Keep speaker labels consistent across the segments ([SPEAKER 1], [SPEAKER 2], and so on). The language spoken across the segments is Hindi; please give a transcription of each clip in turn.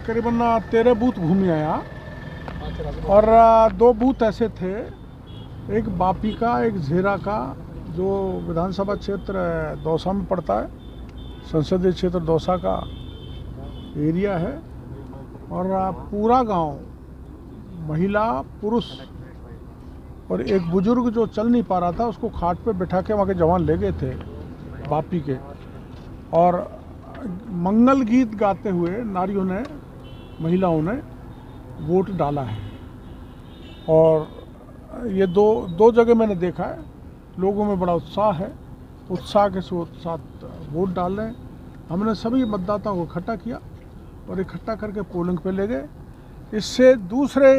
[SPEAKER 1] करीबन 13 बूथ घूम आया और 2 बूथ ऐसे थे, एक बापी का, एक झेरा का, जो विधानसभा क्षेत्र दौसा में पड़ता है, संसदीय क्षेत्र दौसा का एरिया है। और पूरा गांव, महिला पुरुष और एक बुजुर्ग जो चल नहीं पा रहा था, उसको खाट पे बैठा के वहाँ के जवान ले गए थे बापी के। और मंगल गीत गाते हुए नारियों ने, महिलाओं ने वोट डाला है। और ये दो जगह मैंने देखा है, लोगों में बड़ा उत्साह है, उत्साह के साथ वोट डाल रहे हैं। हमने सभी मतदाताओं को इकट्ठा किया और इकट्ठा करके पोलिंग पे ले गए। इससे दूसरे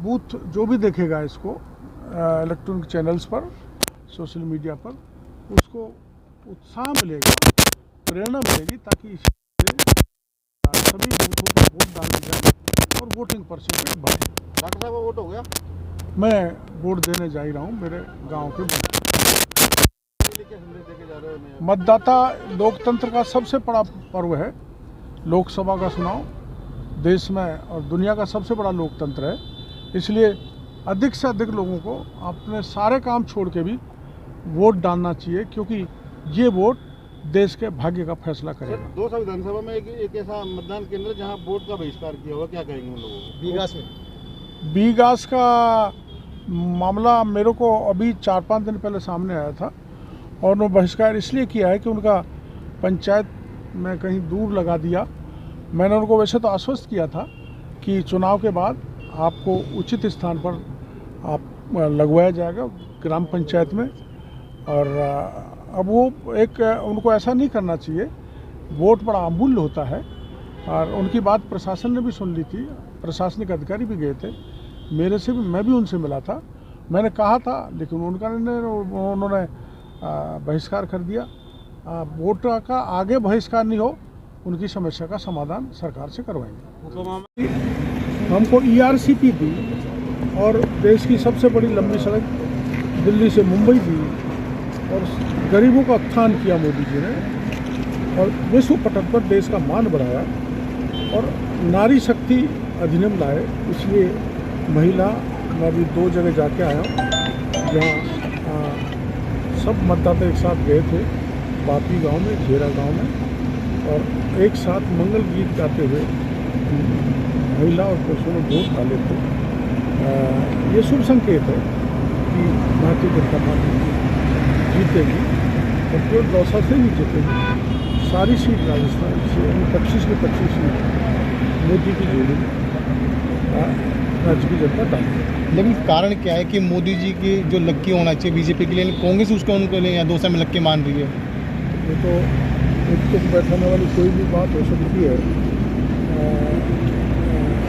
[SPEAKER 1] बूथ जो भी देखेगा इसको इलेक्ट्रॉनिक चैनल्स पर, सोशल मीडिया पर, उसको उत्साह मिलेगा, प्रेरणा मिलेगी, ताकि सभी बूथों पर वोट डाले जाए और वोटिंग परसेंटेज बढ़े।
[SPEAKER 2] डॉक्टर साहब वोट हो गया?
[SPEAKER 1] मैं वोट देने जा ही रहा हूँ मेरे गांव के। मतदाता लोकतंत्र का सबसे बड़ा पर्व है। लोकसभा का चुनाव देश में और दुनिया का सबसे बड़ा लोकतंत्र है, इसलिए अधिक से अधिक लोगों को अपने सारे काम छोड़ के भी वोट डालना चाहिए, क्योंकि ये वोट देश के भाग्य का फैसला करेगा।
[SPEAKER 2] दौसा विधानसभा में एक ऐसा मतदान केंद्र जहां वोट का बहिष्कार किया हुआ, क्या कहेंगे उन लोगों को? बीगास में
[SPEAKER 1] बीगास का मामला मेरे को अभी 4-5 दिन पहले सामने आया था, और वो बहिष्कार इसलिए किया है कि उनका पंचायत में कहीं दूर लगा दिया। मैंने उनको वैसे तो आश्वस्त किया था कि चुनाव के बाद आपको उचित स्थान पर आप लगवाया जाएगा, ग्राम पंचायत में। और अब वो एक उनको ऐसा नहीं करना चाहिए, वोट बड़ा अमूल्य होता है। और उनकी बात प्रशासन ने भी सुन ली थी, प्रशासनिक अधिकारी भी गए थे मेरे से भी, मैं भी उनसे मिला था। मैंने कहा था, लेकिन उन्होंने बहिष्कार कर दिया। वोट का आगे बहिष्कार नहीं हो, उनकी समस्या का समाधान सरकार से करवाएंगे। हमको ERCP दी और देश की सबसे बड़ी लंबी सड़क दिल्ली से मुंबई दी, और गरीबों का उत्थान किया मोदी जी ने, और विश्व पटल पर देश का मान बढ़ाया, और नारी शक्ति अधिनियम लाए। इसलिए महिला, मैं भी 2 जगह जाके आया हूँ जहाँ सब मतदाता एक साथ गए थे, बापी गांव में, झेरा गांव में, और एक साथ मंगल गीत गाते हुए महिला और पुरुषों ने वोट डाले थे। ये शुभ संकेत है कि भारतीय जनता पार्टी जीतेगी, और केवल दौसा से ही जीतेगी। सारी सीट राजस्थान से 25 की 25 सीट मोदी की जोड़ी में। राज्य की जनता डालती है।
[SPEAKER 2] लेकिन कारण क्या है कि मोदी जी की जो लक्की होना चाहिए बीजेपी के लिए, कांग्रेस उसको उनके लिए यहाँ 2 साल में लक्की मान रही है।
[SPEAKER 1] ये तो एक तुक बैठाने वाली कोई भी बात हो सकती है।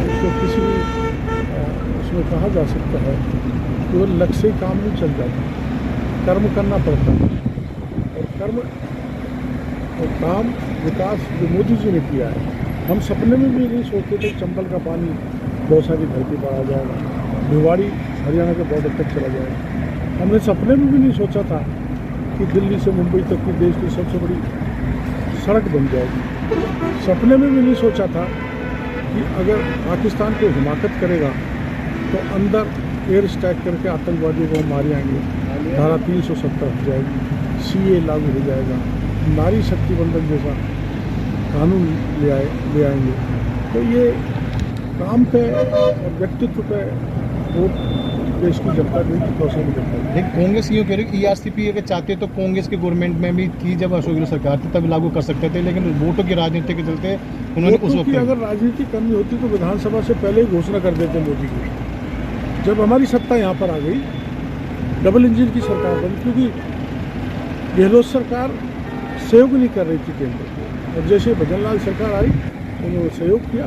[SPEAKER 1] उसको किसी भी उसमें कहा जा सकता है कि वो लक्ष्य से काम नहीं चल जाता, कर्म करना पड़ता है। और कर्म और काम विकास जो मोदी जी ने किया है, हम सपने में भी नहीं सोचते थे चंबल का पानी दौसा की धरती पर आ जाएगा, भिवाड़ी हरियाणा के बॉर्डर तक चला जाएगा। हमने सपने में भी नहीं सोचा था कि दिल्ली से मुंबई तक की देश की सबसे बड़ी सड़क बन जाएगी। सपने में भी नहीं सोचा था कि अगर पाकिस्तान को हिमाकत करेगा तो अंदर एयर स्ट्राइक करके आतंकवादियों को मार आएंगे, धारा 370 हो जाएगी, CA लागू हो जाएगा, नारी शक्ति बंधन जैसा कानून ले आएंगे। तो ये काम पे और व्यक्तित्व पे वोट देश की जनता देगी, कौशल की जनता।
[SPEAKER 2] लेकिन कांग्रेस यूँ कह रही है ERCP अगर चाहते तो कांग्रेस की गवर्नमेंट में भी थी जब अशोक गहलोत सरकार थी तब लागू कर सकते थे, लेकिन वोटों की राजनीति के चलते उन्होंने उस वक्त
[SPEAKER 1] अगर राजनीति करनी होती तो विधानसभा से पहले ही घोषणा कर देते मोदी की। जब हमारी सत्ता यहाँ पर आ गई, डबल इंजन की सरकार बनी, क्योंकि गहलोत सरकार सहयोग नहीं कर रही थी केंद्र को, और जैसे भजनलाल सरकार आई उन्होंने सहयोग किया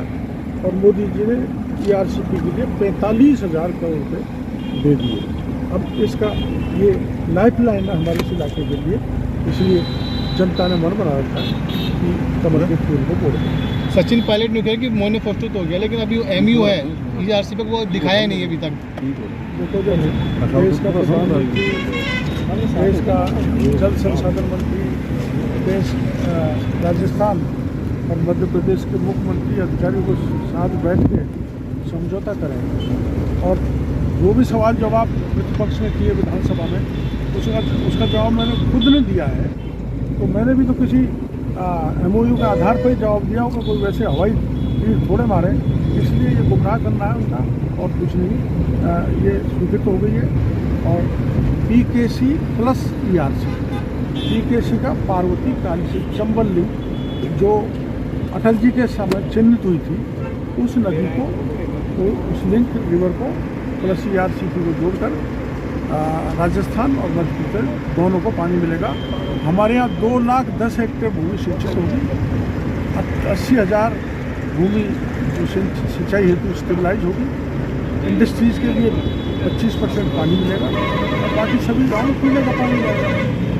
[SPEAKER 1] और मोदी जी ने ERCP के लिए 45,000 करोड़ रुपये दे दिए। अब इसका ये लाइफ लाइन है हमारे इस इलाके के लिए, इसलिए जनता ने मन बना रखा है कि कमल के फूल को बोल दें।
[SPEAKER 2] सचिन पायलट ने कहा कि मैनिफेस्टो तो हो गया, लेकिन अभी MU है ERCP को वो दिखाया नहीं अभी तक।
[SPEAKER 1] देखो, जब देश का प्रधानमंत्री, देश का जल संसाधन मंत्री, देश राजस्थान और मध्य प्रदेश के मुख्यमंत्री अधिकारियों को साथ बैठ के समझौता करें और जो भी सवाल जवाब प्रतिपक्ष ने किए विधानसभा में उसका जवाब मैंने खुद ने दिया है। तो मैंने भी तो किसी MOU के आधार पर ही जवाब दिया होगा, कोई वैसे हवाई तीर थोड़े मारे। इसलिए ये गुमराह करना है उनका और कुछ नहीं। ये स्वीकृत हो गई है और PKC प्लस ERCP, PKC का पार्वती काली से चंबल लिंक जो अटल जी के समय चिन्हित हुई थी, उस नदी को, तो उस लिंक रिवर को प्लस ERCP को जोड़कर राजस्थान और मध्य प्रदेश दोनों को पानी मिलेगा। हमारे यहाँ 2,10,000 हेक्टेयर भूमि सिंचित होगी, 80,000 भूमि जो सिंचाई हेतु स्टेबलाइज होगी, इंडस्ट्रीज़ के लिए 25% पानी मिलेगा और बाकी सभी गाँव पीने का पानी मिलेगा।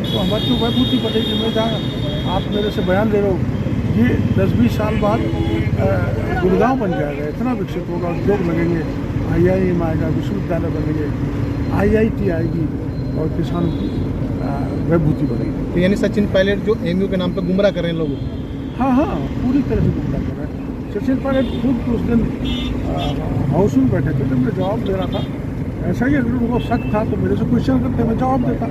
[SPEAKER 1] तो हमारी तो वैभूति बढ़ेगी। मैं जहाँ आप मेरे से बयान दे रहे हो, ये 10-20 साल बाद गुड़गांव बन जाएगा, इतना विकसित होगा, उद्योग लगेंगे, IIM आएगा, विश्वविद्यालय बनेंगे, IIT आएगी और किसानों की वैभूति बढ़ेगी।
[SPEAKER 2] तो यानी सचिन पायलट जो MU के नाम पर गुमराह कर रहे हैं लोगों को?
[SPEAKER 1] हाँ, पूरी तरह से गुमराह कर रहे हैं। सचिन पायलट खुद उस दिन हाउस में बैठे थे, जब मैं जवाब दे रहा था। ऐसा ही अगर उनको शक था तो मेरे से क्वेश्चन करते, मैं जवाब देता।